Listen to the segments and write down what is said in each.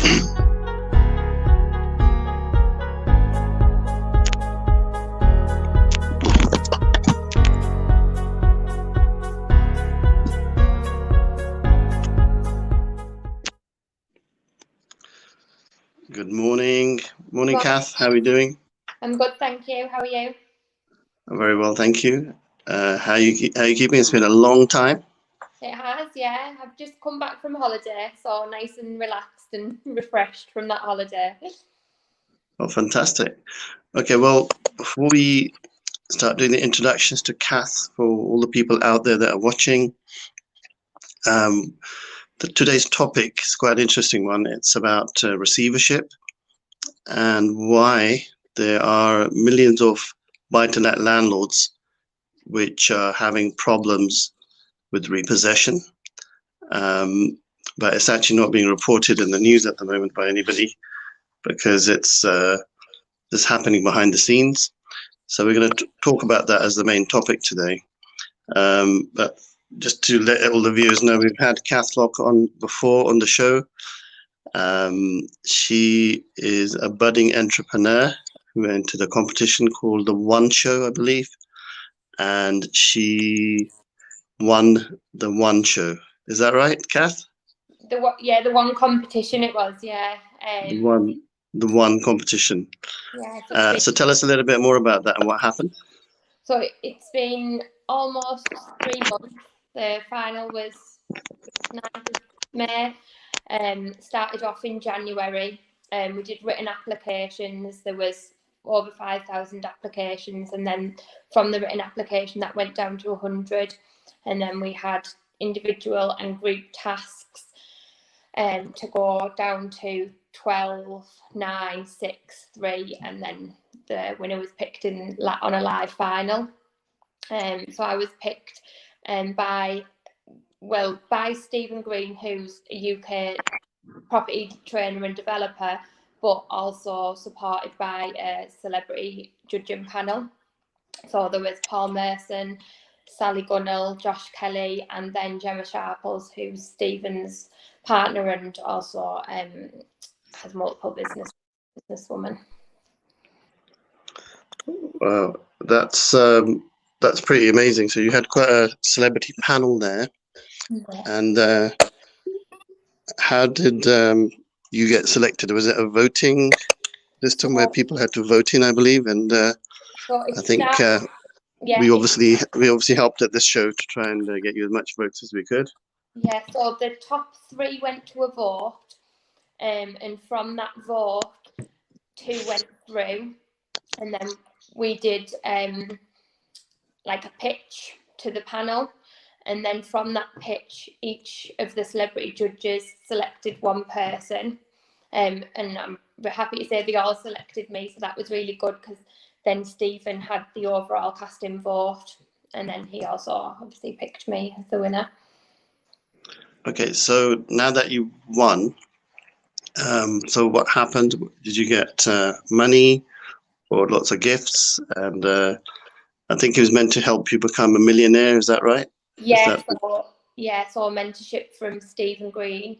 Good morning. Morning, Kath. How are you doing? I'm good, thank you. How are you? I'm very well, thank you. How are you keeping? It's been a long time. It has, yeah. I've just come back from holiday, so nice and relaxed and refreshed from that holiday. Oh, fantastic. Okay, well, before we start doing the introductions to Kath for all the people out there that are watching, today's topic is quite an interesting one. It's about receivership and why there are millions of buy-to-let landlords which are having problems with repossession. But it's actually not being reported in the news at the moment by anybody because it's just happening behind the scenes. So we're going to talk about that as the main topic today. But just to let all the viewers know, we've had Kath Locke on before on the show. She is a budding entrepreneur who entered a competition called the One Show, I believe, and she won the One Show. Is that right, Kath? The one competition it was, yeah. The one competition. Yeah. So tell us a little bit more about that and what happened. So it's been almost 3 months. The final was 9th of May. Started off in January. We did written applications. There was over 5,000 applications, and then from the written application that went down to 100, and then we had individual and group tasks to go down to 12, 9, 6, 3, and then the winner was picked on a live final. So I was picked by Stephen Green, who's a UK property trainer and developer, but also supported by a celebrity judging panel. So there was Paul Merson, Sally Gunnell, Josh Kelly, and then Gemma Sharples, who's Stephen's partner and also has multiple businesswoman. Wow, that's pretty amazing. So you had quite a celebrity panel there. Yeah. And how did you get selected? Was it a voting system where people had to vote in, I believe? And I think we obviously helped at this show to try and get you as much votes as we could. Yeah, so the top 3 went to a vote, and from that vote, 2 went through, and then we did like a pitch to the panel, and then from that pitch, each of the celebrity judges selected one person, and I'm happy to say they all selected me, so that was really good because then Stephen had the overall casting vote, and then he also obviously picked me as the winner. Okay, so now that you won, so what happened? Did you get money or lots of gifts? And I think it was meant to help you become a millionaire. Is that right? Yeah. So mentorship from Stephen Green.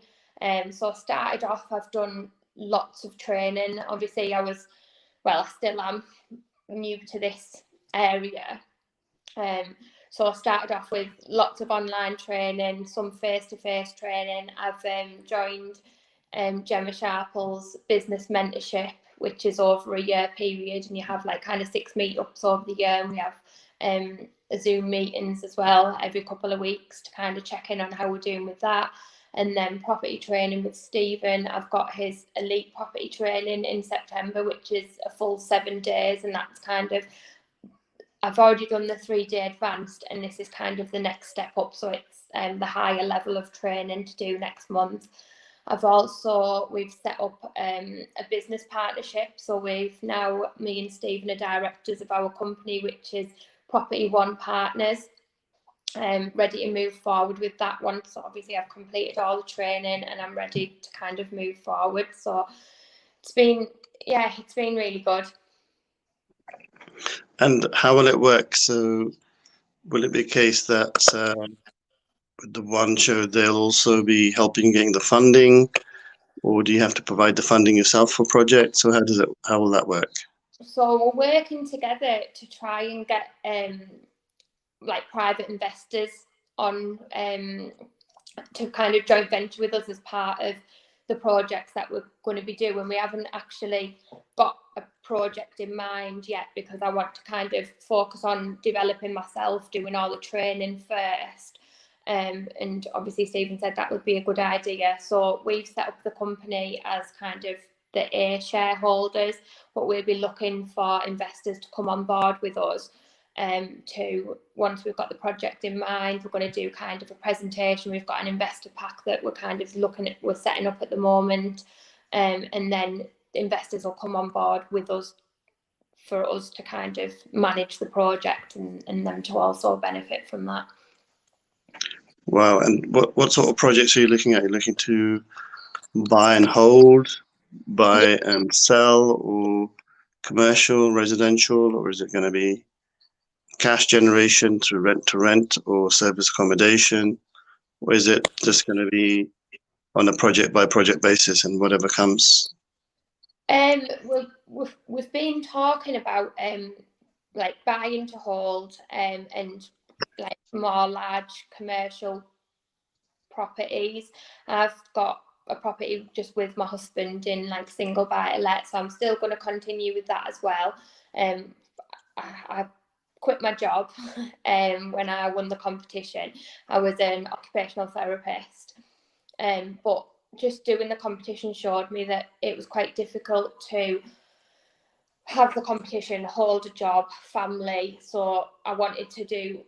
So I started off. I've done lots of training. Obviously, I still am new to this area. So I started off with lots of online training, some face-to-face training. I've joined Gemma Sharple's business mentorship, which is over a year period, and you have like kind of 6 meetups over the year, and we have Zoom meetings as well every couple of weeks to kind of check in on how we're doing with that. And then property training with Stephen. I've got his elite property training in September, which is a full 7 days, and that's kind of, I've already done the 3-day advanced, and this is kind of the next step up. So it's the higher level of training to do next month. We've set up a business partnership. So me and Stephen are directors of our company, which is Property One Partners. Ready to move forward with that one. So obviously I've completed all the training and I'm ready to kind of move forward. So it's been really good. And how will it work? So will it be a case that with the One Show, they'll also be helping getting the funding? or do you have to provide the funding yourself for projects, or how will that work? So we're working together to try and get like private investors on to kind of joint venture with us as part of the projects that we're going to be doing. We haven't actually got a project in mind yet, because I want to kind of focus on developing myself, doing all the training first. And obviously Stephen said that would be a good idea. So we've set up the company as kind of the A shareholders, but we'll be looking for investors to come on board with us. To once we've got the project in mind, we're going to do kind of a presentation. We've got an investor pack that we're kind of we're setting up at the moment, and then investors will come on board with us for us to kind of manage the project and them to also benefit from that. Wow. And what sort of projects are you looking at? Are you looking to buy and hold, buy and sell, or commercial, residential, or is it going to be cash generation through rent to rent or service accommodation, or is it just going to be on a project by project basis and whatever comes? We've been talking about like buying to hold and like more large commercial properties. I've got a property just with my husband in like single buy to let, so I'm still going to continue with that as well. I quit my job when I won the competition. I was an occupational therapist, but just doing the competition showed me that it was quite difficult to have the competition, hold a job, family. So I wanted to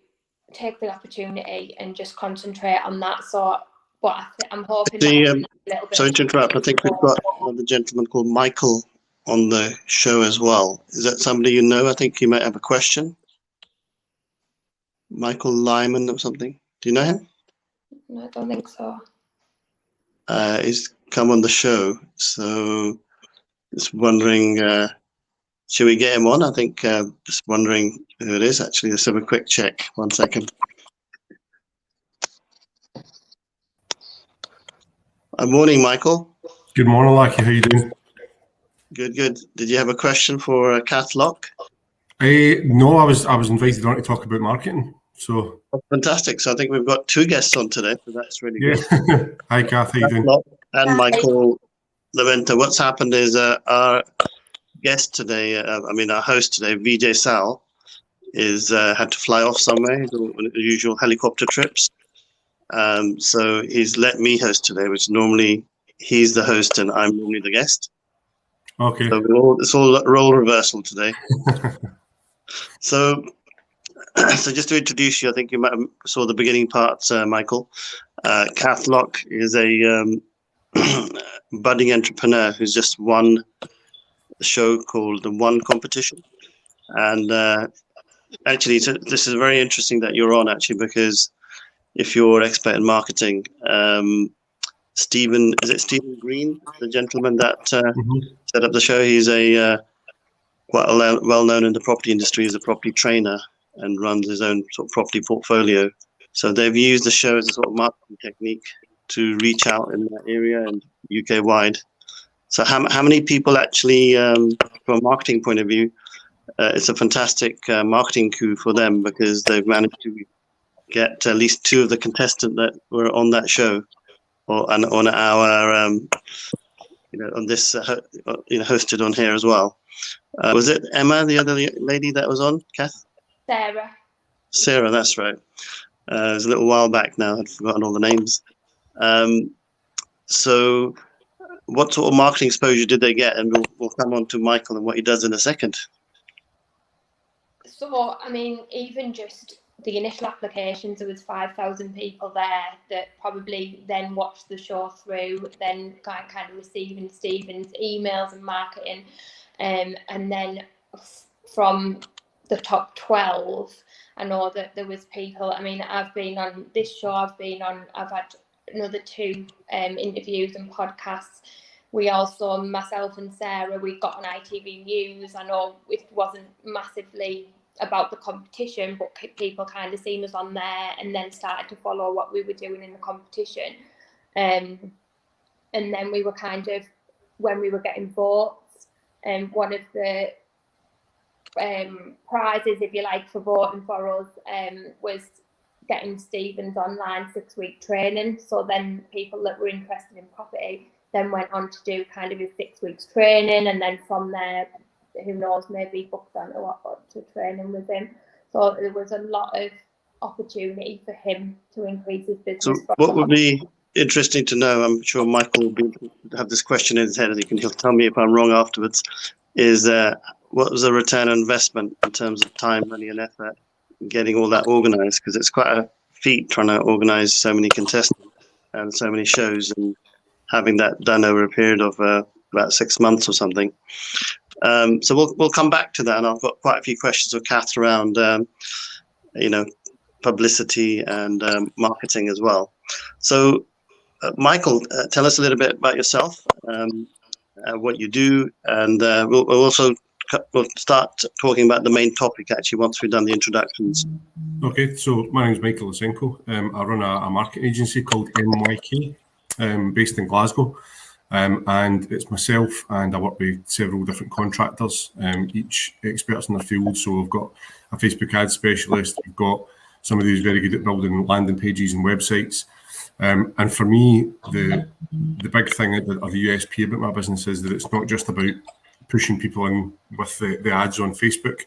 take the opportunity and just concentrate on that. So, but I'm hoping that a little bit. Sorry to interrupt. I think we've got another gentleman called Michael on the show as well. Is that somebody you know? I think he might have a question. Michael Lyman or something. Do you know him? No, I don't think so. He's come on the show, so just wondering, should we get him on? I think just wondering who it is. Actually, let's have a quick check. 1 second. Morning, Michael. Good morning, Lakhi. How you doing? Good, good. Did you have a question for Kath Locke? No, I was invited on to talk about marketing. So fantastic. So I think we've got two guests on today, so that's really good. Hi, Kath. How you doing? And Michael Leventa. What's happened is our guest today, our host today, Vijay Sal, is had to fly off somewhere. He's on the usual helicopter trips. So he's let me host today, which normally he's the host and I'm normally the guest. Okay. So it's all role reversal today. So just to introduce you, I think you might have saw the beginning parts, Michael. Kath Locke is a budding entrepreneur who's just won a show called the One Competition. And actually, this is very interesting that you're on, actually, because if you're an expert in marketing, Stephen Green, the gentleman that set up the show, he's quite well known in the property industry as a property trainer and runs his own sort of property portfolio. So they've used the show as a sort of marketing technique to reach out in that area and UK wide. So how many people actually, from a marketing point of view, it's a fantastic marketing coup for them, because they've managed to get at least two of the contestants that were on that show, or on our, on this, hosted on here as well. Was it Emma, the other lady that was on, Kath? Sarah, that's right. It was a little while back now. I'd forgotten all the names. So what sort of marketing exposure did they get? And we'll come on to Michael and what he does in a second. So, even just the initial applications, there was 5,000 people there that probably then watched the show through, then kind of receiving Stephen's emails and marketing. And then from the top 12, I know that there was people, I've been on this show, I've had another 2 interviews and podcasts. We also, myself and Sarah, we got on ITV News. I know it wasn't massively about the competition, but people kind of seen us on there and then started to follow what we were doing in the competition. And and then we were kind of, when we were getting votes, one of the prizes, if you like, for voting for us was getting Stephen's online 6-week training. So then people that were interested in property then went on to do kind of his 6 weeks training, and then from there, who knows, maybe booked on to training with him. So there was a lot of opportunity for him to increase his business. So what would be interesting to know, I'm sure Michael will have this question in his head, and he'll tell me if I'm wrong afterwards, is what was the return on investment in terms of time, money and effort in getting all that organized? Because it's quite a feat trying to organize so many contestants and so many shows, and having that done over a period of about 6 months or something. So we'll come back to that, and I've got quite a few questions of Kath around publicity and marketing as well. So Michael, tell us a little bit about yourself, what you do, and we'll start talking about the main topic actually once we've done the introductions. Okay, so my name is Michael Lasenko. I run a marketing agency called NYK, based in Glasgow, and it's myself, and I work with several different contractors, each experts in their field. So we've got a Facebook ad specialist, we've got somebody who's very good at building landing pages and websites. And for me, the big thing, or the USP about my business, is that it's not just about pushing people in with the ads on Facebook,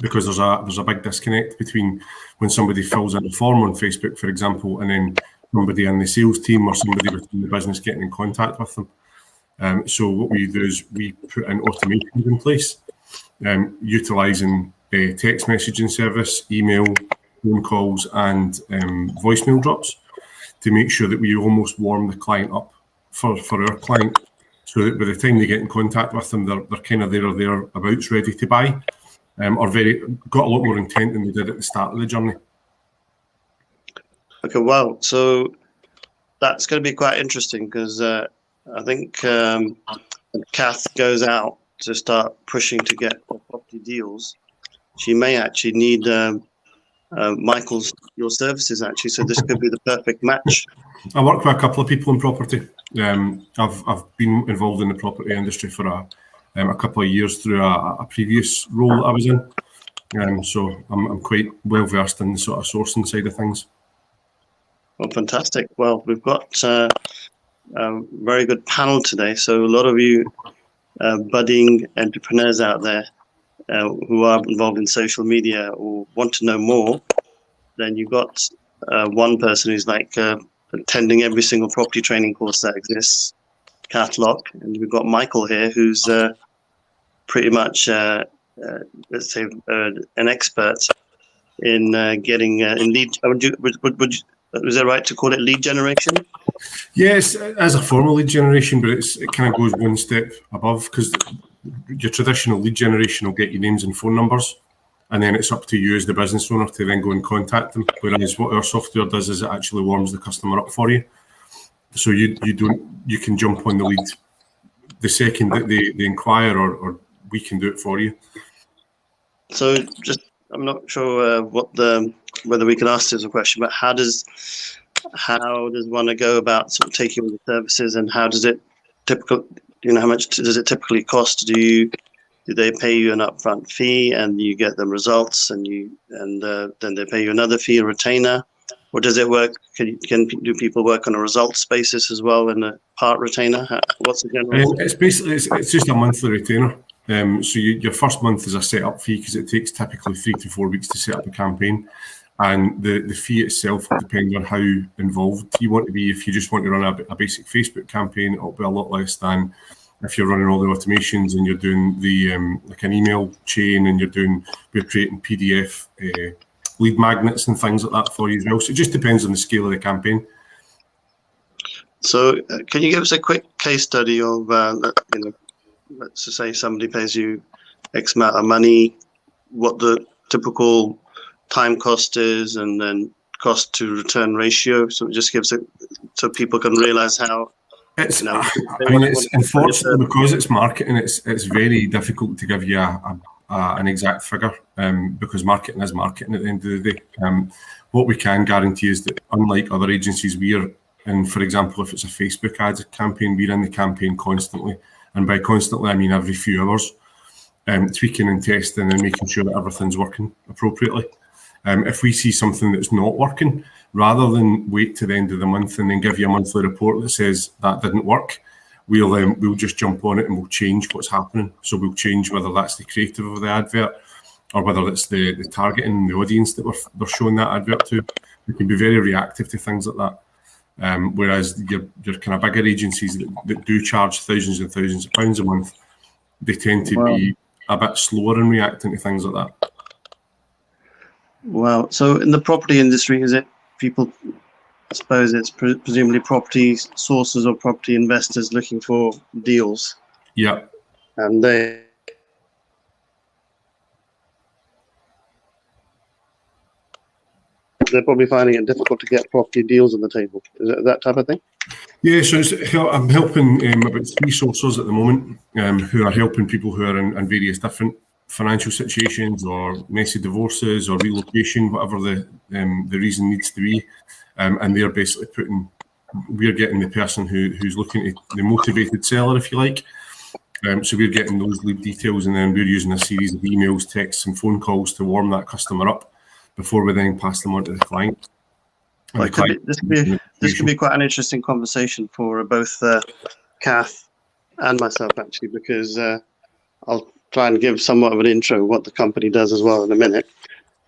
because there's a big disconnect between when somebody fills in a form on Facebook, for example, and then somebody in the sales team or somebody within the business getting in contact with them. So what we do is we put in automations in place, utilising a text messaging service, email, phone calls, and voicemail drops, to make sure that we almost warm the client up for our client, so that by the time they get in contact with them, they're kind of there or thereabouts, ready to buy, or got a lot more intent than they did at the start of the journey. Okay, wow. So that's going to be quite interesting, because I think when Kath goes out to start pushing to get property deals, she may actually need your services actually. So this could be the perfect match. I work with a couple of people in property. I've been involved in the property industry for a couple of years through a previous role that I was in. So I'm quite well versed in the sort of sourcing side of things. Well, fantastic. Well, we've got a very good panel today. So a lot of you budding entrepreneurs out there who are involved in social media or want to know more, then you've got one person who's like attending every single property training course that exists, Kath Locke, and we've got Michael here, who's pretty much, let's say, an expert in getting in lead. Was it right to call it lead generation? Yes, as a formal lead generation, but it kind of goes one step above, because your traditional lead generation will get you names and phone numbers, and then it's up to you as the business owner to then go and contact them. Whereas what our software does is it actually warms the customer up for you, so you can jump on the lead the second that they inquire, or we can do it for you. So I'm not sure whether we can ask this a question, but how does one go about sort of taking all the services, and how does it how much does it typically cost? Do they pay you an upfront fee and you get them results, and then they pay you another fee, a retainer, or does it work? Do people work on a results basis as well, and a part retainer? What's the general? It's basically it's just a monthly retainer. So your first month is a setup fee, because it takes typically 3 to 4 weeks to set up a campaign, and the fee itself will depend on how involved you want to be. If you just want to run a basic Facebook campaign, it'll be a lot less than if you're running all the automations and you're doing the like an email chain, and we're creating PDF lead magnets and things like that for you as well. So it just depends on the scale of the campaign. So can you give us a quick case study of let's just say somebody pays you X amount of money, what the typical time cost is, and then cost to return ratio. So it just gives it so people can realize how. It's unfortunately, because it's marketing, it's very difficult to give you an exact figure, because marketing is marketing at the end of the day. What we can guarantee is that, unlike other agencies, we're And for example, if it's a Facebook ads campaign, we're in the campaign constantly. And by constantly, I mean every few hours, tweaking and testing and making sure that everything's working appropriately. If we see something that's not working, rather than wait to the end of the month and then give you a monthly report that says that didn't work, we'll just jump on it and we'll change what's happening. So we'll change whether that's the creative of the advert or whether it's the targeting, the audience that we're showing that advert to. We can be very reactive to things like that. Whereas your kind of bigger agencies that do charge thousands and thousands of pounds a month, they tend to be a bit slower in reacting to things like that. Wow. So in the property industry, is it people, I suppose it's presumably property sources or property investors looking for deals? Yeah. And they're probably finding it difficult to get property deals on the table. Is it that type of thing? Yeah, so I'm helping about 3 sources at the moment who are helping people who are in various different financial situations or messy divorces or relocation, whatever the reason needs to be. And they're basically we're getting the person who's looking at the motivated seller, if you like. So we're getting those lead details, and then we're using a series of emails, texts, and phone calls to warm that customer up before we then pass them on to the client. Well, this could be quite an interesting conversation for both Kath and myself, actually, because I'll try and give somewhat of an intro of what the company does as well in a minute.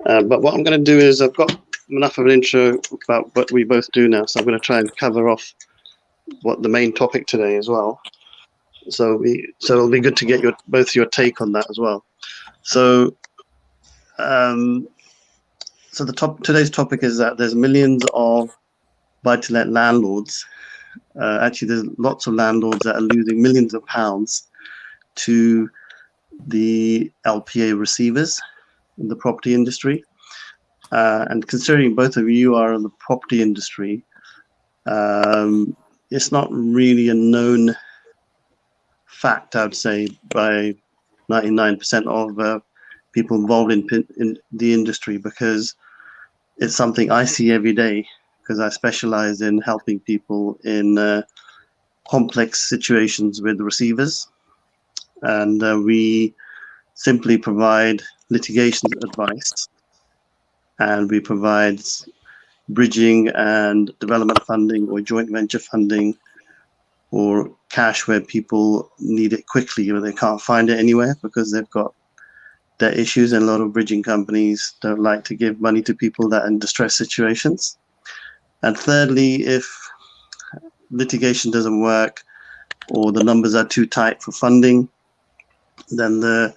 But what I'm going to do is I've got enough of an intro about what we both do now, so I'm going to try and cover off what the main topic today as well. So it'll be good to get both your take on that as well. So today's topic is that there's millions of buy-to-let landlords. Actually, there's lots of landlords that are losing millions of pounds to the LPA receivers in the property industry. And considering both of you are in the property industry, it's not really a known fact, I would say, by 99% of people involved in the industry, because it's something I see every day, because I specialize in helping people in complex situations with receivers. And we simply provide litigation advice, and we provide bridging and development funding or joint venture funding or cash where people need it quickly or they can't find it anywhere because they've got their issues, and a lot of bridging companies don't like to give money to people that are in distress situations. And thirdly, if litigation doesn't work or the numbers are too tight for funding, then the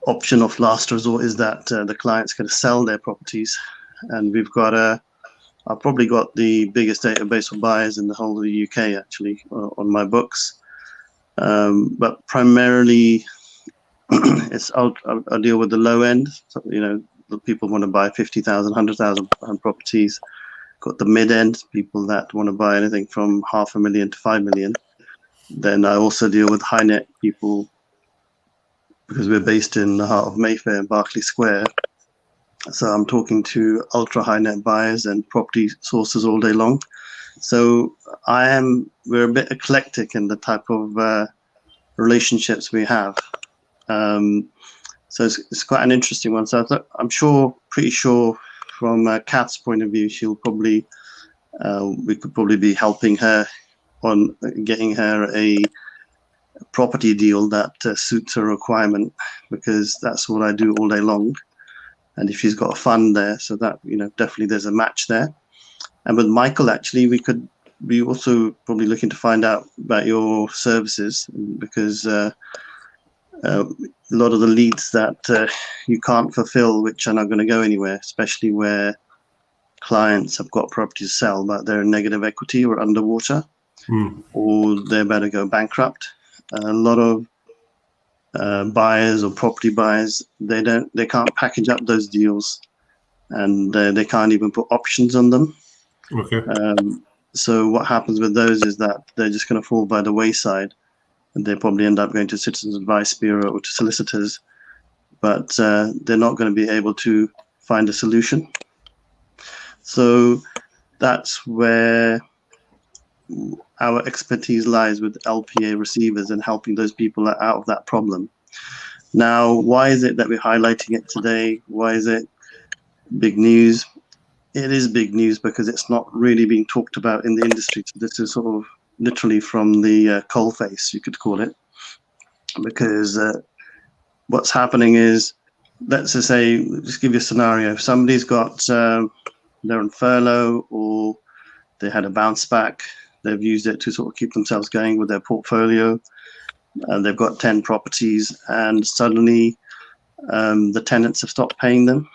option of last resort is that the client's going to sell their properties. And I've probably got the biggest database of buyers in the whole of the UK, actually, on my books. But primarily, I'll deal with the low end. So, the people want to buy 50,000, 100,000 properties. Got the mid end, people that want to buy anything from 500,000 to 5 million. Then I also deal with high net people, because we're based in the heart of Mayfair and Berkeley Square. So I'm talking to ultra high net buyers and property sources all day long. So we're a bit eclectic in the type of relationships we have. So it's quite an interesting one. So I'm pretty sure from Kath's point of view, we could probably be helping her on getting her a property deal that suits her requirement, because that's what I do all day long. And if she's got a fund there, so that, definitely there's a match there. And with Michael, actually, we could be also probably looking to find out about your services, because a lot of the leads that you can't fulfill, which are not going to go anywhere, especially where clients have got property to sell, but they're in negative equity or underwater, or they're about to go bankrupt. A lot of buyers or property buyers, they can't package up those deals, and they can't even put options on them. Okay. So what happens with those is that they're just going to fall by the wayside, and they probably end up going to Citizens Advice Bureau or to solicitors, but they're not going to be able to find a solution. So that's where our expertise lies with LPA receivers and helping those people out of that problem. Now, why is it that we're highlighting it today? Why is it big news? It is big news because it's not really being talked about in the industry. So this is sort of literally from the coalface, you could call it, because what's happening is, let's just say, just give you a scenario. If somebody's got, they're on furlough or they had a bounce back, they've used it to sort of keep themselves going with their portfolio, and they've got 10 properties, and suddenly the tenants have stopped paying them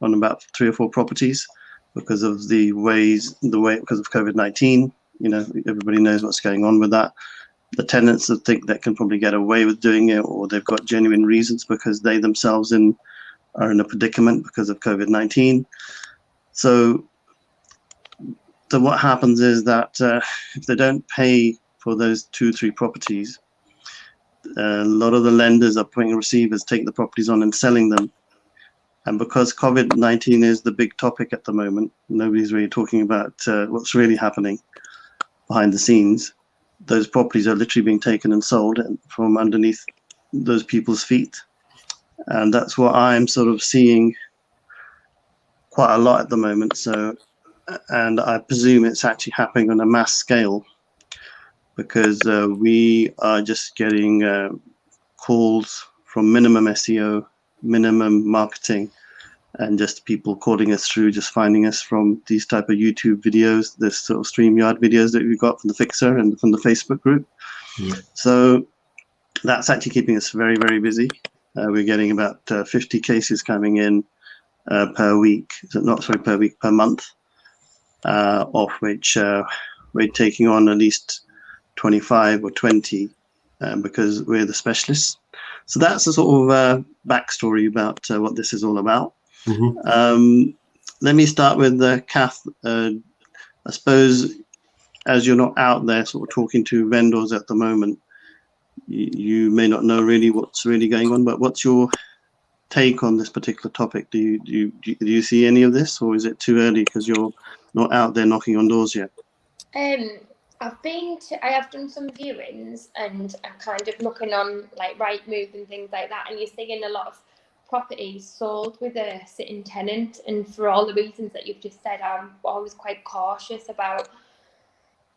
on about 3 or 4 properties because of because of COVID-19. You know, everybody knows what's going on with that. The tenants that think they can probably get away with doing it, or they've got genuine reasons because they themselves are in a predicament because of COVID-19. So what happens is that if they don't pay for those 2 or 3 properties, a lot of the lenders are putting receivers, take the properties on and selling them. And because COVID-19 is the big topic at the moment, nobody's really talking about what's really happening behind the scenes. Those properties are literally being taken and sold from underneath those people's feet. And that's what I'm sort of seeing quite a lot at the moment. So, and I presume it's actually happening on a mass scale, because we are just getting calls from minimum SEO, minimum marketing, and just people calling us through, just finding us from these type of YouTube videos, this sort of StreamYard videos that we've got from the Fixer and from the Facebook group. Yeah. So that's actually keeping us very, very busy. We're getting about 50 cases coming in per week, per month, of which we're taking on at least 25 or 20 because we're the specialists. So that's the sort of backstory about what this is all about. Mm-hmm. Let me start with Kath. I suppose as you're not out there sort of talking to vendors at the moment, you may not know really what's really going on, but what's your take on this particular topic? Do you see any of this, or is it too early because you're not out there knocking on doors yet? I have done some viewings, and I'm kind of looking on like Rightmove and things like that, and you're seeing a lot of properties sold with a sitting tenant, and for all the reasons that you've just said, I'm always quite cautious about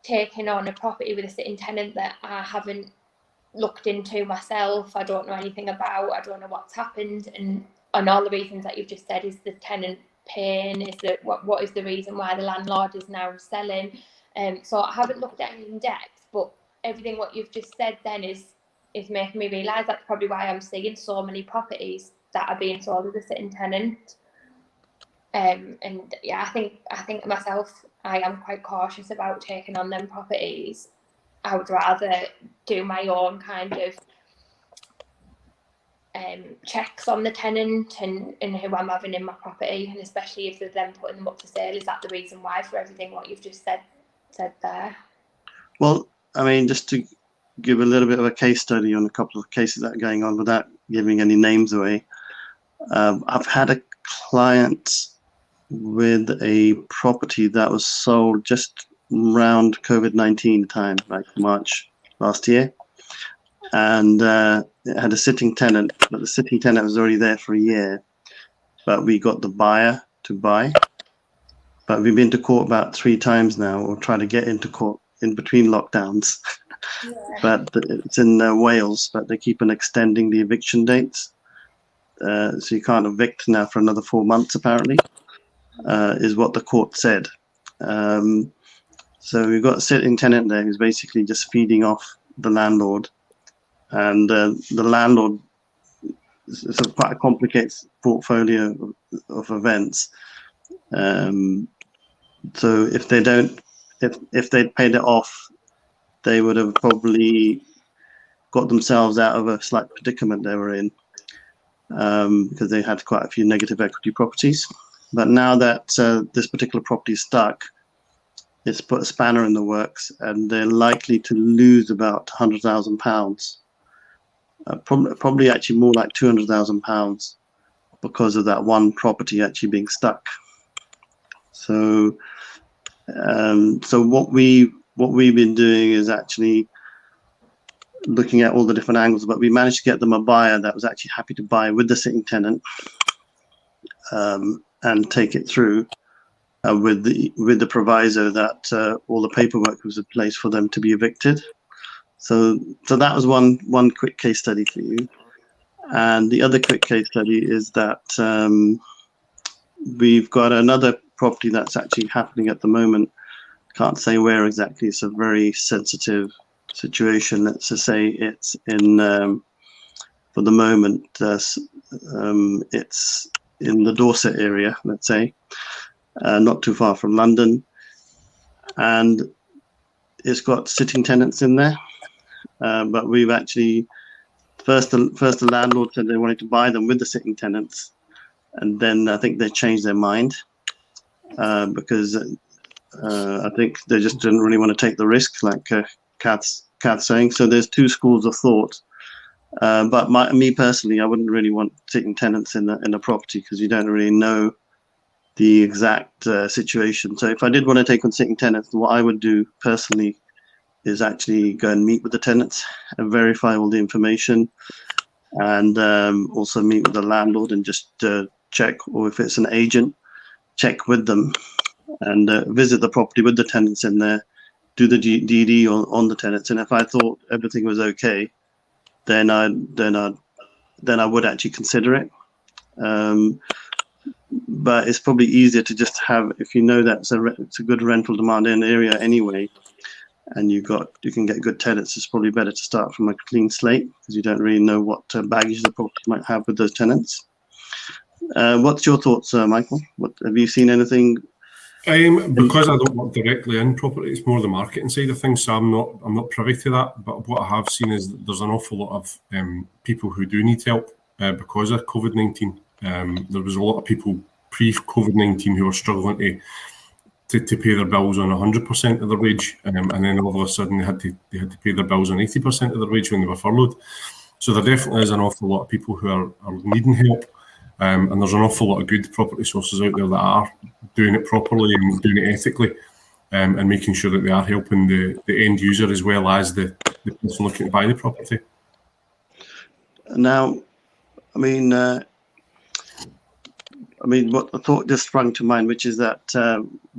taking on a property with a sitting tenant that I haven't looked into myself. I don't know anything about. I don't know what's happened, and all the reasons that you've just said. Is the tenant paying? Is that what is the reason why the landlord is now selling? So I haven't looked at it in depth, but everything what you've just said then is making me realise that's probably why I'm seeing so many properties that are being sold with a sitting tenant. And yeah, I think myself, I am quite cautious about taking on them properties. I would rather do my own kind of checks on the tenant and who I'm having in my property, and especially if they're then putting them up for sale. Is that the reason why for everything what you've just said there? Well, I mean, just to give a little bit of a case study on a couple of cases that are going on without giving any names away. I've had a client with a property that was sold just around COVID-19 time, like March last year. And it had a sitting tenant, but the sitting tenant was already there for a year. But we got the buyer to buy. But we've been to court about 3 times now, or trying to get into court in between lockdowns. Yeah. But it's in Wales, but they keep on extending the eviction dates. So you can't evict now for another 4 months, apparently, is what the court said. So we've got a sitting tenant there who's basically just feeding off the landlord. And the landlord is quite a complicated portfolio of events. So if they'd paid it off, they would have probably got themselves out of a slight predicament they were in, because they had quite a few negative equity properties. But now that this particular property is stuck, it's put a spanner in the works, and they're likely to lose about £100,000. Probably actually more like £200,000 because of that one property actually being stuck. So what we what we've been doing is actually looking at all the different angles, but we managed to get them a buyer that was actually happy to buy with the sitting tenant, and take it through with the proviso that all the paperwork was in place for them to be evicted. So that was one quick case study for you. And the other quick case study is that we've got another property that's actually happening at the moment. Can't say where exactly. It's a very sensitive situation. Let's just say it's in, for the moment, it's in the Dorset area, let's say, not too far from London. And it's got sitting tenants in there. But we've actually, first the landlord said they wanted to buy them with the sitting tenants. And then I think they changed their mind because I think they just didn't really want to take the risk, like Kath's saying. So there's two schools of thought. But me personally, I wouldn't really want sitting tenants in a property because you don't really know the exact situation. So if I did want to take on sitting tenants, what I would do personally is actually go and meet with the tenants and verify all the information, and also meet with the landlord and just check, or if it's an agent, check with them and visit the property with the tenants in there, do the DD on the tenants. And if I thought everything was okay, then I would actually consider it. But it's probably easier to just have, if you know that it's a good rental demand in the area anyway, and you can get good tenants, it's probably better to start from a clean slate because you don't really know what baggage the property might have with those tenants. What's your thoughts, Michael? Have you seen anything? Because I don't work directly in property, it's more the marketing side of things, so I'm not privy to that. But what I have seen is that there's an awful lot of people who do need help because of COVID-19. There was a lot of people pre-COVID-19 who were struggling to pay their bills on 100% of their wage, and then all of a sudden they had to pay their bills on 80% of their wage when they were furloughed. So there definitely is an awful lot of people who are needing help. And there's an awful lot of good property sources out there that are doing it properly and doing it ethically, and making sure that they are helping the end user as well as the person looking to buy the property. Now, I mean, what the thought just sprung to mind, which is that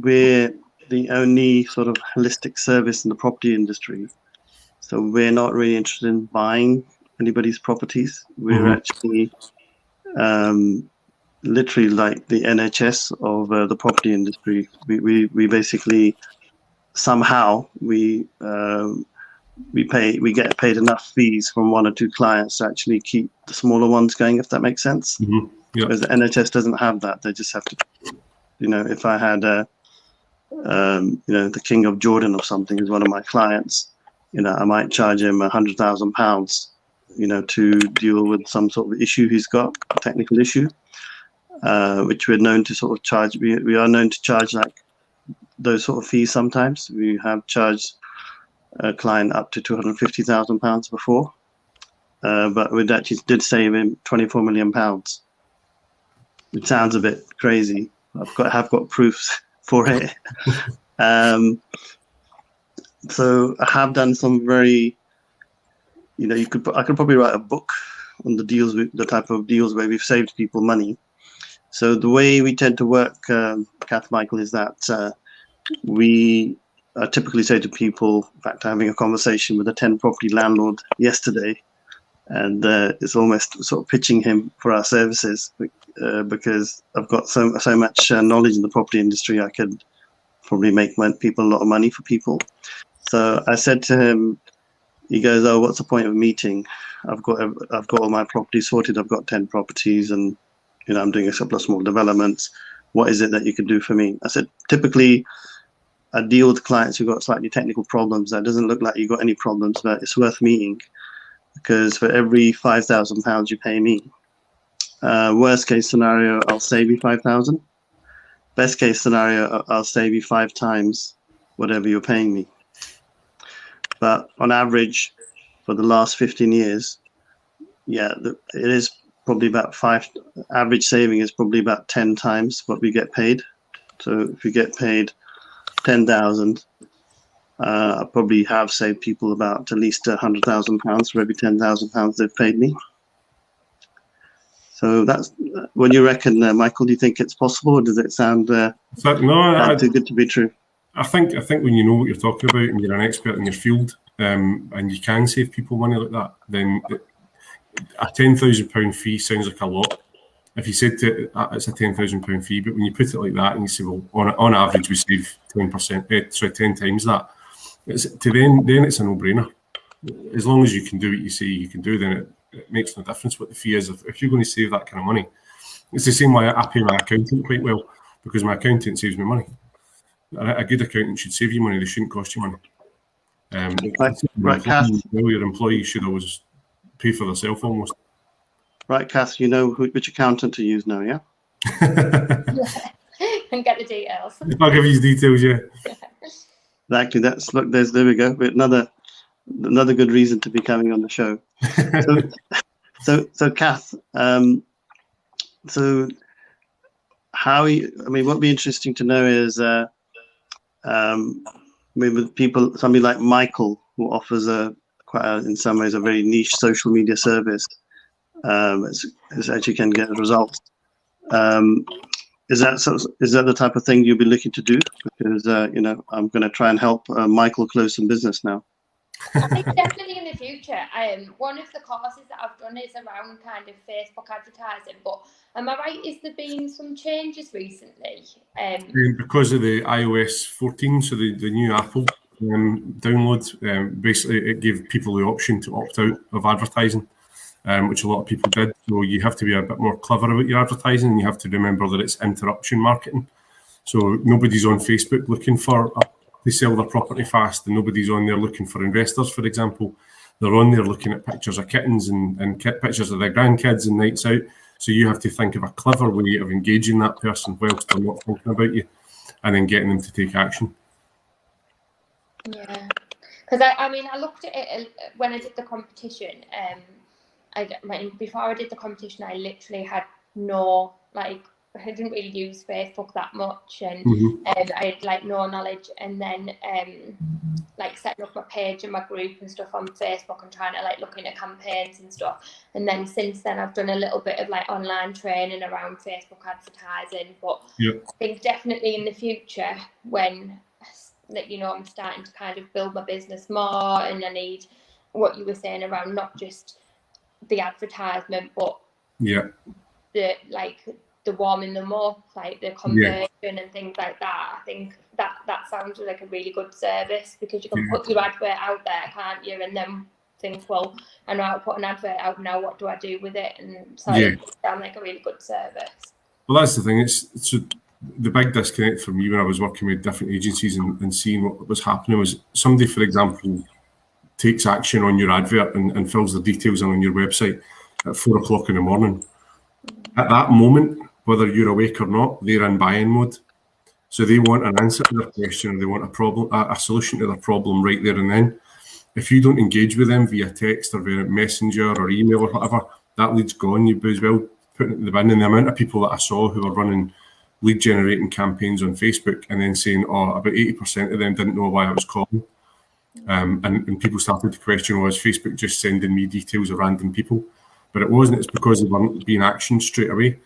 we're the only sort of holistic service in the property industry. So we're not really interested in buying anybody's properties. We're actually literally like the NHS of the property industry. We basically somehow we get paid enough fees from one or two clients to actually keep the smaller ones going, if that makes sense. Yeah. Whereas the NHS doesn't have that. They just have to, if I had the King of Jordan or something as one of my clients, I might charge him £100,000, to deal with some sort of issue he's got, a technical issue, which we're known to sort of charge. We are known to charge like those sort of fees sometimes. We have charged a client up to £250,000 before, but we actually did save him £24 million. It sounds a bit crazy. I've got proofs for it. So I have done some very, I could probably write a book on the type of deals where we've saved people money. So the way we tend to work, Kath, Michael, is that we typically say to people, in fact, having a conversation with a 10-property landlord yesterday, and it's almost sort of pitching him for our services because I've got so much knowledge in the property industry. I could probably make people a lot of money for people. So I said to him, he goes, "Oh, what's the point of meeting? I've got all my properties sorted. I've got 10 properties, and I'm doing a couple of small developments. What is it that you can do for me?" I said, typically, I deal with clients who've got slightly technical problems. That doesn't look like you've got any problems, but it's worth meeting because for every £5,000 you pay me, worst case scenario, I'll save you 5,000. Best case scenario, I'll save you 5 times whatever you're paying me. But on average, for the last 15 years, it is probably about average saving is probably about 10 times what we get paid. So if you get paid 10,000, I probably have saved people about at least £100,000 for every £10,000 they've paid me. So that's what do you reckon, Michael? Do you think it's possible, or does it sound too good to be true? I think when you know what you're talking about and you're an expert in your field, and you can save people money like that, then a £10,000 fee sounds like a lot. If you said it's a £10,000 fee, but when you put it like that and you say, well, on average we save 10 times that, then it's a no-brainer. As long as you can do what you say you can do, then it makes no difference what the fee is. If you're going to save that kind of money, it's the same way I pay my accountant quite well, because my accountant saves me money. A good accountant should save you money; they shouldn't cost you money. Right, Kath. Your employees should always pay for themselves almost. Right, Kath, you know which accountant to use now, yeah? And get the details. I'll give you details, yeah. Exactly. There we go. Another good reason to be coming on the show. So Kath, so how what'd be interesting to know is with people, somebody like Michael, who offers in some ways a very niche social media service, it actually can get results. Is that the type of thing you'll be looking to do? Because I'm going to try and help Michael close some business now. I think definitely in the future. One of the courses that I've done is around kind of Facebook advertising, but am I right? Is there been some changes recently? Because of the iOS 14, so the new Apple download, basically it gave people the option to opt out of advertising, which a lot of people did. So you have to be a bit more clever about your advertising, and you have to remember that it's interruption marketing. So nobody's on Facebook looking they sell their property fast, and nobody's on there looking for investors, for example. They're on there looking at pictures of kittens and pictures of their grandkids and nights out. So you have to think of a clever way of engaging that person whilst they're not thinking about you, and then getting them to take action. Yeah, because I looked at it when I did the competition. Before I did the competition, I literally had I didn't really use Facebook that much, and I had no knowledge. And then setting up my page and my group and stuff on Facebook and trying to looking at campaigns and stuff. And then since then, I've done a little bit of online training around Facebook advertising. But I think definitely in the future, when I'm starting to kind of build my business more, and I need what you were saying around not just the advertisement, but the warming them up, the conversion and things like that. I think that sounds like a really good service, because you can put your advert out there, can't you? And then think, well, I know how to put an advert out now, what do I do with it? And so it sounds like a really good service. Well, that's the thing. It's the big disconnect for me when I was working with different agencies and seeing what was happening was somebody, for example, takes action on your advert and fills the details in on your website at 4 o'clock in the morning. At that moment, whether you're awake or not, they're in buy-in mode. So they want an answer to their question, or they want a solution to their problem right there and then. If you don't engage with them via text or via messenger or email or whatever, that lead's gone. You as well put it in the bin. And the amount of people that I saw who were running lead generating campaigns on Facebook and then saying, about 80% of them didn't know why I was calling. And people started to question, is Facebook just sending me details of random people? But it wasn't. It's because they weren't being actioned straight away.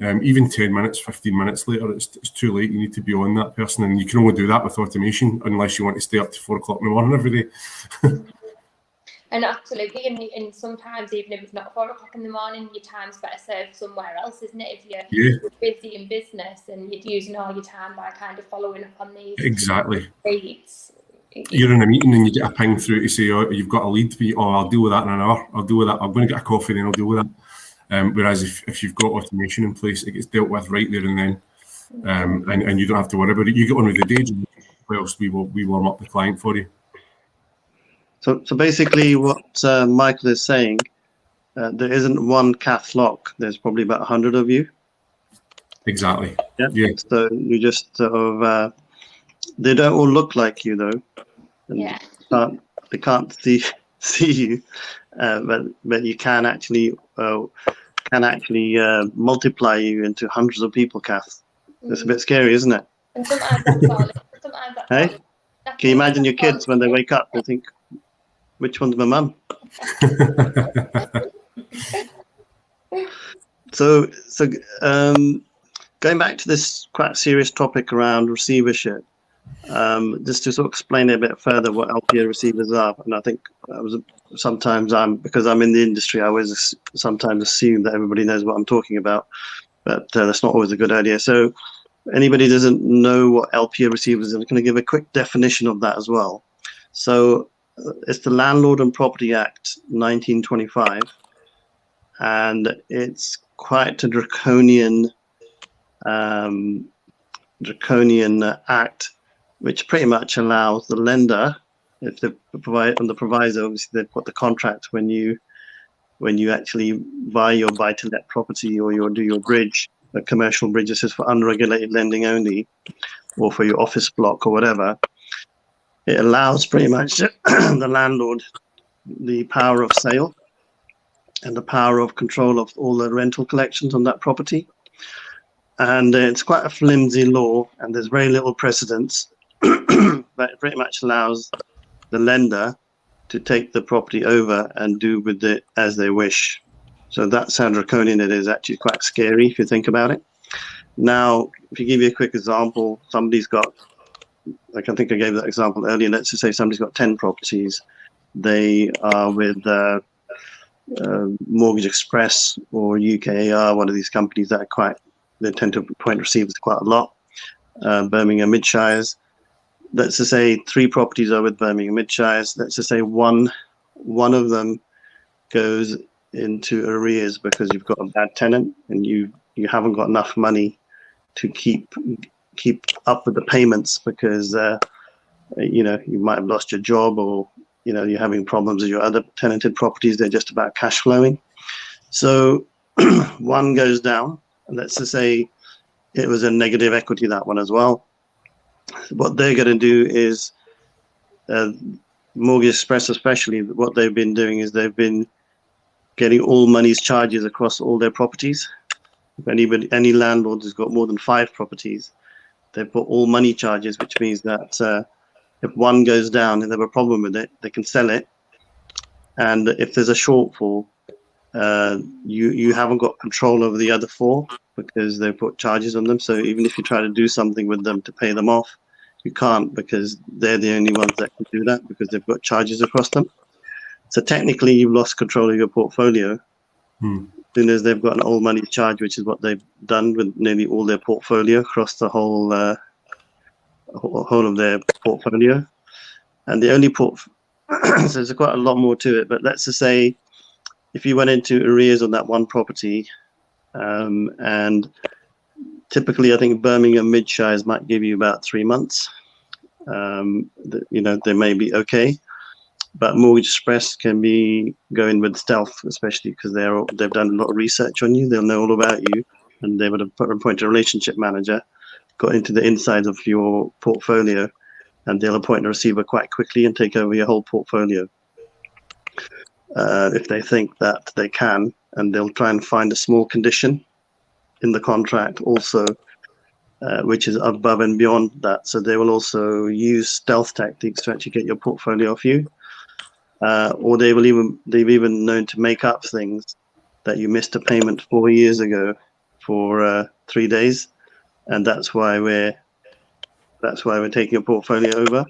Even 10 minutes, 15 minutes later, it's too late. You need to be on that person, and you can only do that with automation unless you want to stay up to 4 o'clock in the morning every day. And absolutely, and sometimes even if it's not 4 o'clock in the morning, your time's better served somewhere else, isn't it? If you're busy in business and you're using all your time by kind of following up on these leads. You're in a meeting and you get a ping through to say, you've got a lead. I'll deal with that in an hour. I'll deal with that. I'm going to get a coffee, then I'll deal with that. Whereas if you've got automation in place, it gets dealt with right there and then, and you don't have to worry about it. You get on with the day job, whilst we warm up the client for you. So basically, what Michael is saying, there isn't one Kath Locke. There's probably about 100 of you. Exactly. Yeah. So you just sort of they don't all look like you though. And they can't see you, but you can actually multiply you into hundreds of people, Kath. It's a bit scary, isn't it? And sometimes that's Can you imagine your kids when they wake up, they think, which one's my mum? So going back to this quite serious topic around receivership, just to sort of explain a bit further what LPA receivers are, and I think sometimes because I'm in the industry, I always sometimes assume that everybody knows what I'm talking about, but that's not always a good idea. So anybody doesn't know what LPA receivers are, I'm going to give a quick definition of that as well. So it's the Landlord and Property Act 1925, and it's quite a draconian act, which pretty much allows the lender, if they provide on the proviso, obviously they've got the contract when you actually buy your buy-to-let property or do your bridge, a commercial bridge, this is for unregulated lending only, or for your office block or whatever. It allows pretty much the landlord the power of sale and the power of control of all the rental collections on that property. And it's quite a flimsy law, and there's very little precedence, but it pretty much allows the lender to take the property over and do with it as they wish. So that's how draconian it is. Actually quite scary if you think about it. Now, if you give you a quick example, somebody's got, like I think I gave that example earlier, let's just say somebody's got 10 properties. They are with Mortgage Express or UKAR, one of these companies that are they tend to appoint receivers quite a lot. Birmingham Midshires. Let's just say 3 properties are with Birmingham Midshires. Let's just say one of them goes into arrears because you've got a bad tenant and you haven't got enough money to keep up with the payments because you might have lost your job, or you're having problems with your other tenanted properties. They're just about cash flowing. So one goes down, and let's just say it was a negative equity, that one as well. What they're going to do is, Mortgage Express especially, what they've been doing is they've been getting all monies charges across all their properties. If any landlord has got more than 5 properties, they put all money charges, which means that if one goes down and they have a problem with it, they can sell it. And if there's a shortfall, you haven't got control over the other 4 because they put charges on them. So even if you try to do something with them to pay them off, you can't, because they're the only ones that can do that because they've got charges across them. So technically you've lost control of your portfolio. As soon as they've got an all money charge, which is what they've done with nearly all their portfolio across the whole of their portfolio. And the only so there's quite a lot more to it, but let's just say if you went into arrears on that one property, and typically I think Birmingham Midshires might give you about 3 months. They may be okay, but Mortgage Express can be going with stealth, especially because they've done a lot of research on you. They'll know all about you, and they would have appointed a relationship manager, got into the insides of your portfolio, and they'll appoint a receiver quite quickly and take over your whole portfolio if they think that they can. And they'll try and find a small condition in the contract also, which is above and beyond that. So they will also use stealth tactics to actually get your portfolio off you, or they've even known to make up things that you missed a payment 4 years ago for 3 days, and that's why we're taking a portfolio over.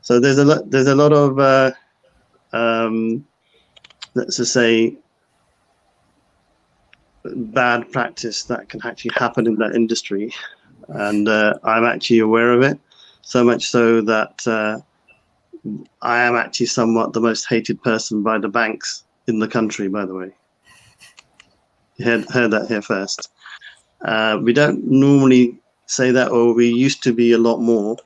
So there's a lot of let's just say bad practice that can actually happen in that industry, and I'm actually aware of it, so much so that I am actually somewhat the most hated person by the banks in the country, by the way. You heard that here first. We don't normally say that, or we used to be a lot more,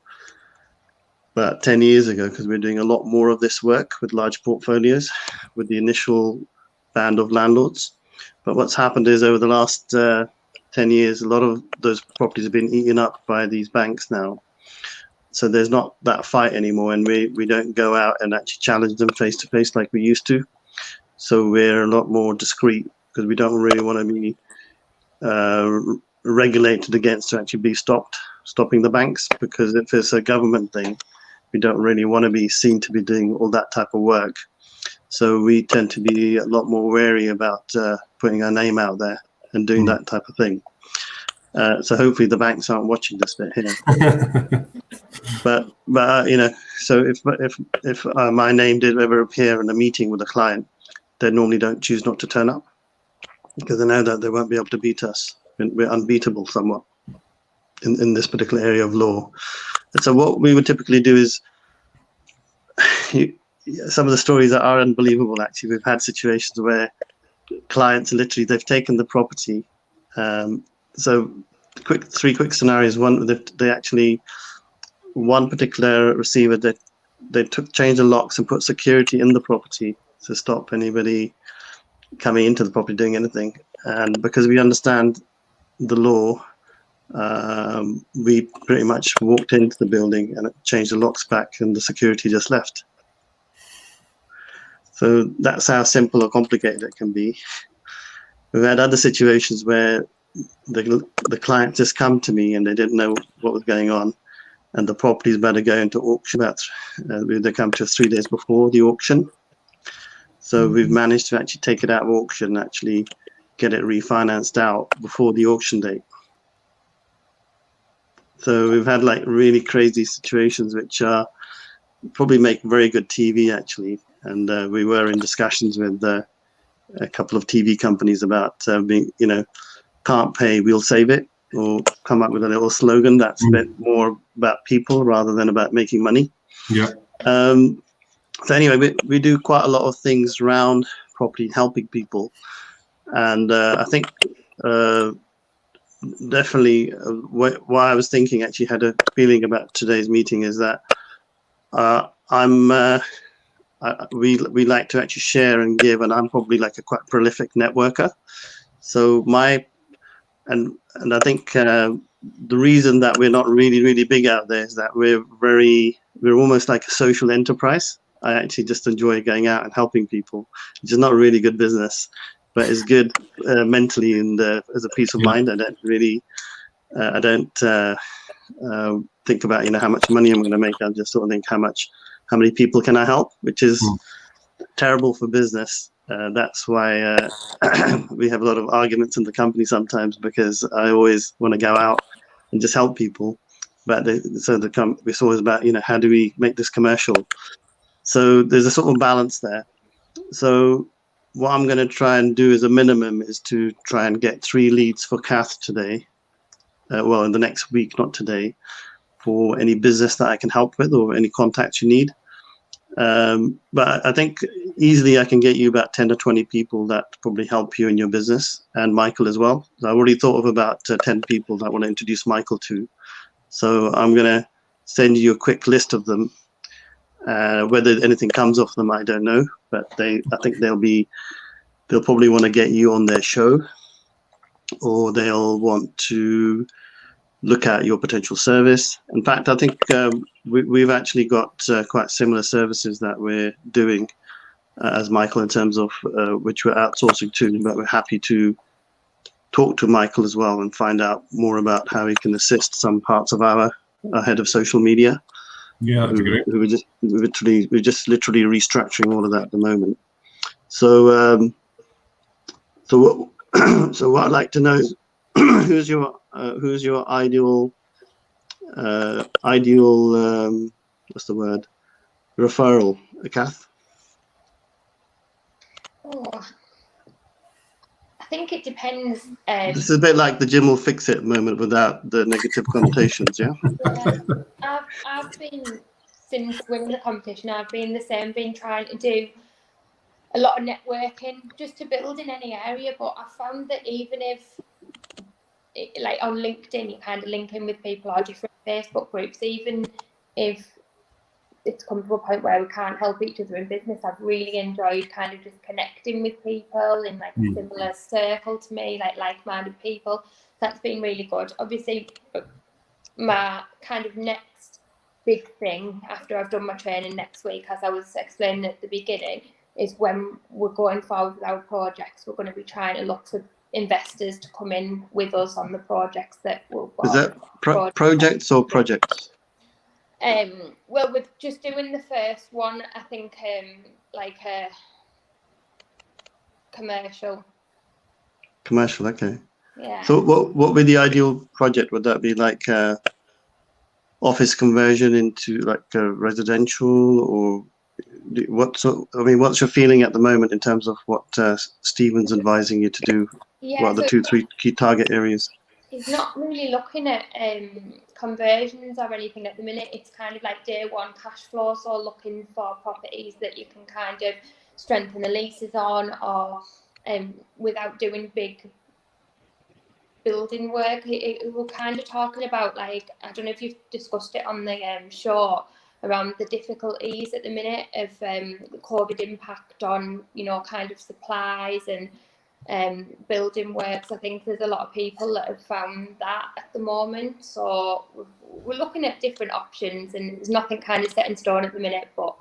but 10 years ago, because we're doing a lot more of this work with large portfolios with the initial band of landlords. But what's happened is over the last 10 years, a lot of those properties have been eaten up by these banks now. So there's not that fight anymore, and we don't go out and actually challenge them face to face like we used to. So we're a lot more discreet because we don't really want to be regulated against to actually be stopping the banks, because if it's a government thing, We don't really want to be seen to be doing all that type of work. So we tend to be a lot more wary about putting our name out there and doing that type of thing. So hopefully the banks aren't watching this bit here. but so if my name did ever appear in a meeting with a client, they normally don't choose not to turn up because they know that they won't be able to beat us. We're unbeatable somewhat in this particular area of law. And so what we would typically do is, some of the stories are unbelievable. Actually, we've had situations where clients literally, they've taken the property. So three quick scenarios. One, one particular receiver, they changed the locks and put security in the property to stop anybody coming into the property doing anything. And because we understand the law, we pretty much walked into the building and changed the locks back, and the security just left. So that's how simple or complicated it can be. We've had other situations where the client just come to me and they didn't know what was going on, and the property is about to go into auction. They come to us 3 days before the auction. So we've managed to actually take it out of auction, actually get it refinanced out before the auction date. So we've had like really crazy situations, which probably make very good TV actually. And we were in discussions with a couple of TV companies about being, can't pay, we'll save it, or come up with a little slogan that's a bit more about people rather than about making money. Yeah. So anyway, we do quite a lot of things around property, helping people. And I think definitely why I was thinking, actually had a feeling about today's meeting is that we like to actually share and give, and I'm probably like a quite prolific networker. So and I think the reason that we're not really big out there is that we're almost like a social enterprise. I actually just enjoy going out and helping people, which is not really good business, but it's good mentally and as a peace of mind. I don't really, think about how much money I'm going to make. I just sort of think how many people can I help, which is terrible for business. That's why we have a lot of arguments in the company sometimes, because I always want to go out and just help people. But it's always about how do we make this commercial. So there's a sort of balance there. So what I'm going to try and do as a minimum is to try and get 3 leads for Kath today. In the next week, not today, for any business that I can help with or any contacts you need. But I think easily I can get you about 10 to 20 people that probably help you in your business, and Michael as well. I've already thought of about 10 people that I want to introduce Michael to. So I'm going to send you a quick list of them. Whether anything comes off them, I don't know, but I think they'll probably want to get you on their show, or they'll want to look at your potential service. In fact, I think we've actually got quite similar services that we're doing as Michael, in terms of which we're outsourcing to, but we're happy to talk to Michael as well and find out more about how he can assist some parts of our head of social media. Yeah, that'd be great. We're just literally restructuring all of that at the moment. So what I'd like to know is who's your ideal what's the word, referral, Kath? I think it depends. This is a bit like the Jim will fix it moment without the negative connotations, yeah? I've been, since winning the competition, I've been trying to do a lot of networking just to build in any area. But I found that even if, like on LinkedIn, you kind of link in with people or different Facebook groups, even if it's come to a point where we can't help each other in business, I've really enjoyed kind of just connecting with people in like a similar circle to me, like-minded people. That's been really good. Obviously, my kind of next big thing after I've done my training next week, as I was explaining at the beginning, is when we're going forward with our projects, we're going to be trying to look for investors to come in with us on the projects that will. Is that projects or projects? Well, with just doing the first one, I think like a commercial. Commercial, okay. Yeah. So what would be the ideal project? Would that be like office conversion into like residential, or what's your feeling at the moment in terms of what Stephen's advising you to do? Yeah, What are the so 2-3 key target areas? he's not really looking at conversions or anything at the minute. It's kind of like day one cash flow, so looking for properties that you can kind of strengthen the leases on, or without doing big building work. We're kind of talking about, like, I don't know if you've discussed it on the show, around the difficulties at the minute of the COVID impact on, you know, kind of supplies and building works. I think there's a lot of people that have found that at the moment. So we're looking at different options, and there's nothing kind of set in stone at the minute. But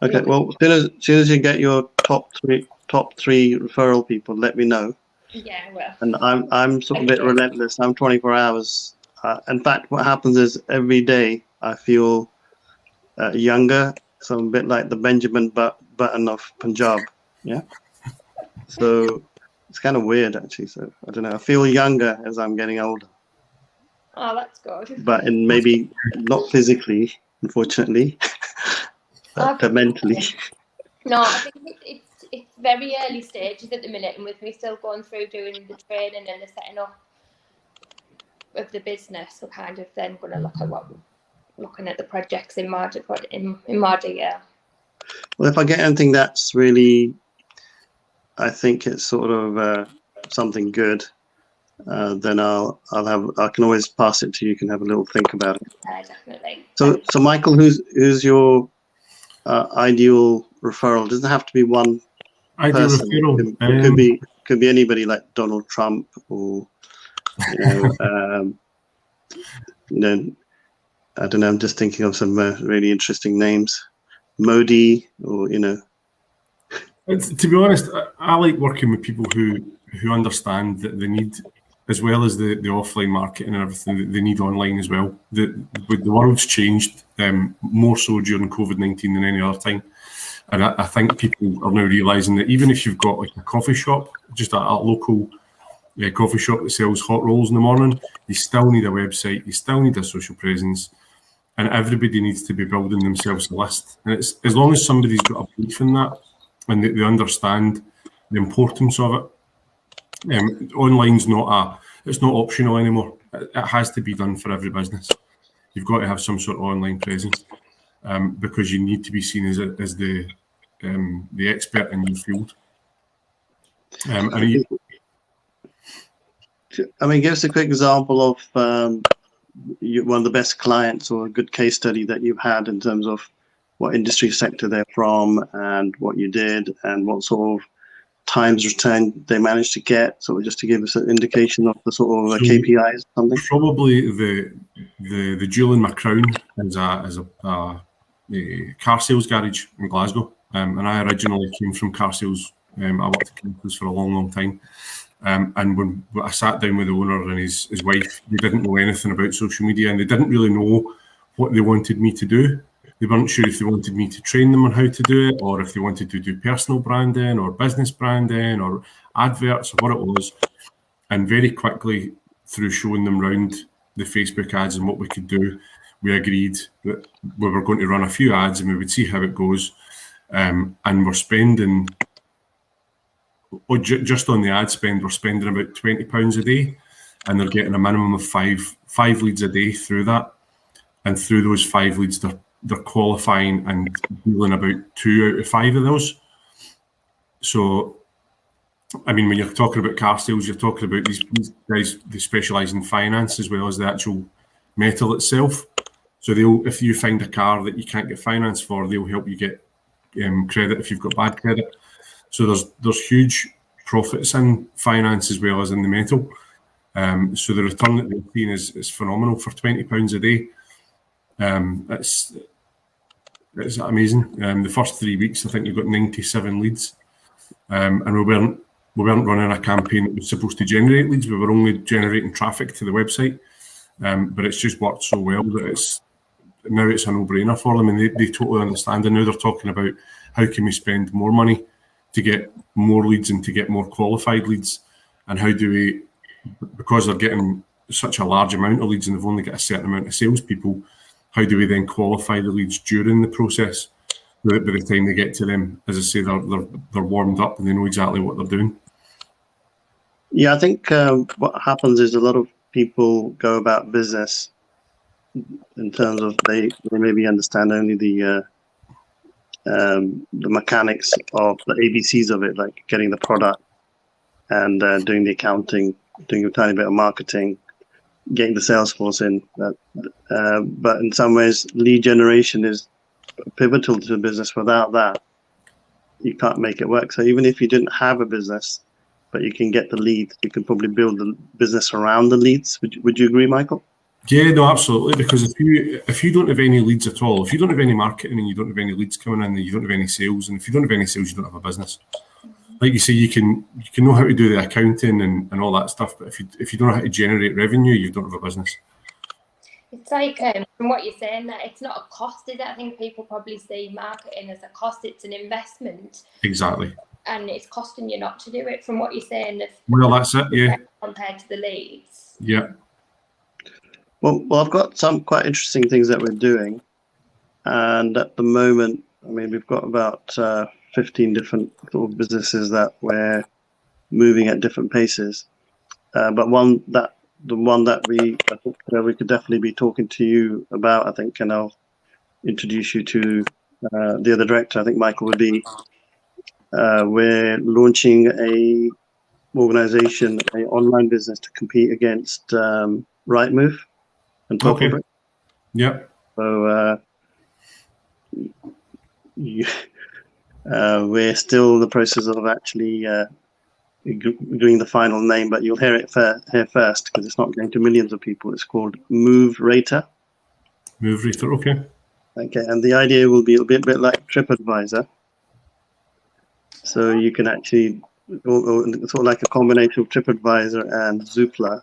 okay, well, as soon as you get your top three referral people, let me know. Yeah, well. And I'm sort of a bit relentless. I'm 24 hours. In fact, what happens is every day I feel younger. So I'm a bit like the Benjamin Button of Punjab. Yeah. So it's kind of weird, actually. So I don't know. I feel younger as I'm getting older. Oh, that's good. But in maybe not physically, unfortunately, but mentally. No, I think it's very early stages at the minute, and with me still going through doing the training and the setting up of the business, we're kind of then going to look at looking at the projects in more detail. Well, if I get anything that's really, I think it's sort of something good, then I can always pass it to you. You can have a little think about it. Definitely. So Michael, who's your ideal referral? It doesn't have to be one ideal person. referral. It could be anybody, like Donald Trump, or I don't know. I'm just thinking of some really interesting names, Modi, or To be honest, I like working with people who understand that they need, as well as the offline marketing and everything, they need online as well. The world's changed more so during COVID-19 than any other time. And I think people are now realising that even if you've got like a coffee shop, just a local coffee shop that sells hot rolls in the morning, you still need a website, you still need a social presence, and everybody needs to be building themselves a list. And it's as long as somebody's got a belief in that and they understand the importance of it. Online's it's not optional anymore. It has to be done for every business. You've got to have some sort of online presence because you need to be seen as the expert in your field. Give us a quick example of one of the best clients or a good case study that you've had in terms of what industry sector they're from and what you did and what sort of times return they managed to get, so just to give us an indication of the sort of KPIs or something. Probably the Julian McCrown is a car sales garage in Glasgow, and I originally came from car sales. I worked at Chemicals for a long time, and when I sat down with the owner and his wife, they didn't know anything about social media, and they didn't really know what they wanted me to do. They weren't sure if they wanted me to train them on how to do it, or if they wanted to do personal branding or business branding or adverts or what it was. And very quickly, through showing them around the Facebook ads and what we could do, we agreed that we were going to run a few ads and we would see how it goes. And we're spending, just on the ad spend, we're spending about £20 a day, and they're getting a minimum of five leads a day through that. And through those 5 leads, they're qualifying and dealing about 2 out of 5 of those. So, I mean, when you're talking about car sales, you're talking about these guys, they specialise in finance as well as the actual metal itself. So if you find a car that you can't get finance for, they'll help you get credit if you've got bad credit. So there's huge profits in finance as well as in the metal. So the return that they're seeing is phenomenal for £20 a day. It's amazing. The first 3 weeks, I think we got 97 leads, and we weren't running a campaign that was supposed to generate leads. We were only generating traffic to the website, but it's just worked so well that now it's a no-brainer for them, and they totally understand. And now they're talking about how can we spend more money to get more leads and to get more qualified leads, and how do we, because they're getting such a large amount of leads and they've only got a certain amount of salespeople, how do we then qualify the leads during the process? By the time they get to them, as I say, they're warmed up and they know exactly what they're doing. Yeah, I think what happens is a lot of people go about business in terms of they maybe understand only the mechanics of the ABCs of it, like getting the product and doing the accounting, doing a tiny bit of marketing, getting the sales force in. But in some ways, lead generation is pivotal to the business. Without that, you can't make it work. So even if you didn't have a business, but you can get the leads, you can probably build the business around the leads. Would you agree, Michael? Yeah, no, absolutely. Because if you don't have any leads at all, if you don't have any marketing and you don't have any leads coming in, and you don't have any sales, and if you don't have any sales, you don't have a business. Like you say, you can know how to do the accounting and all that stuff, but if you don't know how to generate revenue, you don't have a business. It's like, from what you're saying, that it's not a cost, is it? I think people probably see marketing as a cost. It's an investment. Exactly. And it's costing you not to do it, from what you're saying. Well, that's it, yeah. Compared to the leads. Yeah. Well, I've got some quite interesting things that we're doing. And at the moment, I mean, we've got about 15 different sort of businesses that we're moving at different paces. But the one that I think we could definitely be talking to you about, I think, and I'll introduce you to the other director, I think Michael would be, we're launching a organization, an online business to compete against Rightmove and Purple Brick. Yep. So we're still in the process of actually doing the final name, but you'll hear it here first because it's not going to millions of people. It's called Move Rater. Move Rater, okay. Okay, and the idea will be a bit like TripAdvisor. So you can actually, sort of like a combination of TripAdvisor and Zoopla,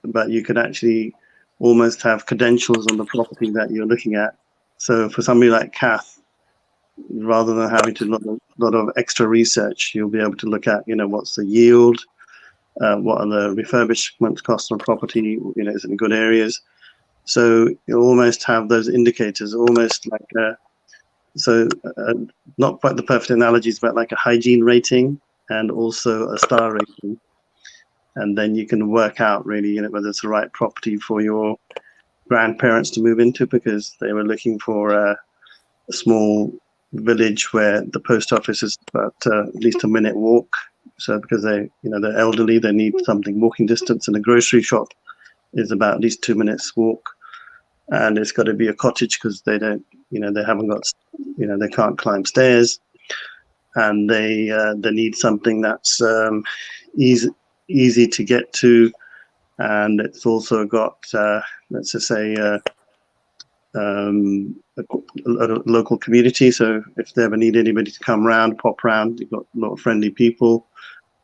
but you could actually almost have credentials on the property that you're looking at. So for somebody like Kath, rather than having to do a lot of extra research, you'll be able to look at, what's the yield, what are the refurbishment costs on property, is it in good areas. So you almost have those indicators, almost like not quite the perfect analogies, but like a hygiene rating and also a star rating. And then you can work out really, whether it's the right property for your grandparents to move into, because they were looking for a small village where the post office is about at least a minute walk. So because they're elderly, they need something walking distance, and a grocery shop is about at least 2 minutes walk. And it's got to be a cottage because they don't, they haven't got, they can't climb stairs, and they need something that's easy to get to, and it's also got let's just say a local community. So if they ever need anybody to come round, pop round, you've got a lot of friendly people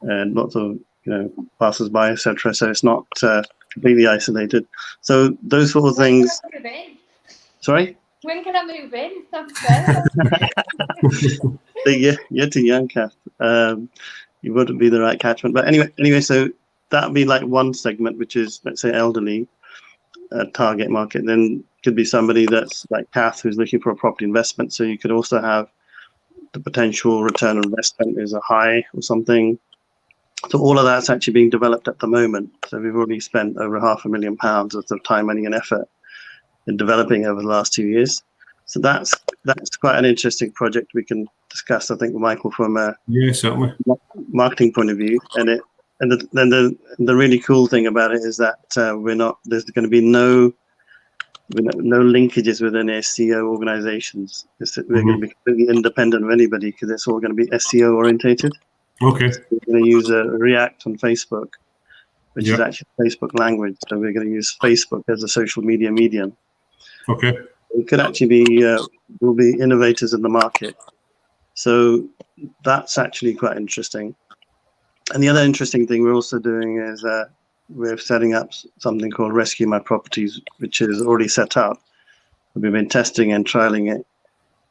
and lots of passers-by, etc. So it's not completely isolated. So those sort of things. Sorry? When can I move in? You're too young, Kath. You wouldn't be the right catchment. But anyway, so that would be like one segment, which is, let's say, elderly target market. Then could be somebody that's like Kath, who's looking for a property investment. So you could also have the potential return on investment is a high or something. So all of that's actually being developed at the moment. So we've already spent over £500,000 worth of time, money, and effort in developing over the last 2 years. So that's quite an interesting project we can discuss, I think, with Michael, from a certainly marketing point of view. And the really cool thing about it is that there's going to be no linkages with any SEO organizations. We're going to be completely independent of anybody because it's all going to be SEO orientated. Okay. So we're going to use React on Facebook, which is actually Facebook language. So we're going to use Facebook as a social media medium. Okay. It could actually be, we'll be innovators in the market. So that's actually quite interesting. And the other interesting thing we're also doing is we're setting up something called Rescue My Properties, which is already set up. We've been testing and trialing it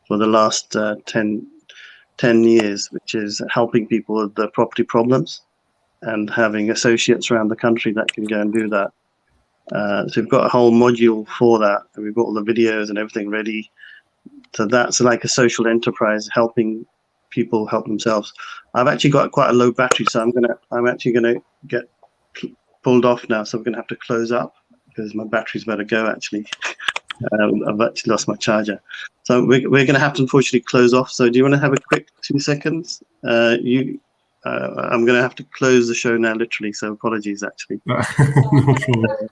for the last 10 years, which is helping people with the property problems and having associates around the country that can go and do that. So we've got a whole module for that, and we've got all the videos and everything ready. So that's like a social enterprise, helping people help themselves. I've actually got quite a low battery, so I'm actually gonna get pulled off now. So I'm gonna have to close up because my battery's about to go. Actually, I've actually lost my charger, so we're gonna have to unfortunately close off. So do you want to have a quick 2 seconds? I'm gonna have to close the show now, literally. So apologies, actually. No problem.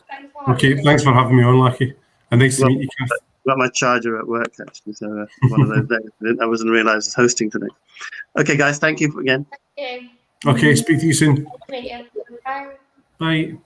Okay, thanks for having me on, Lakhi. And nice to meet you, Kath. Got my charger at work, actually, so one of those days. I wasn't realised I was hosting today. Okay, guys, thank you again. Thank you. Okay, speak to you soon. Bye. Bye.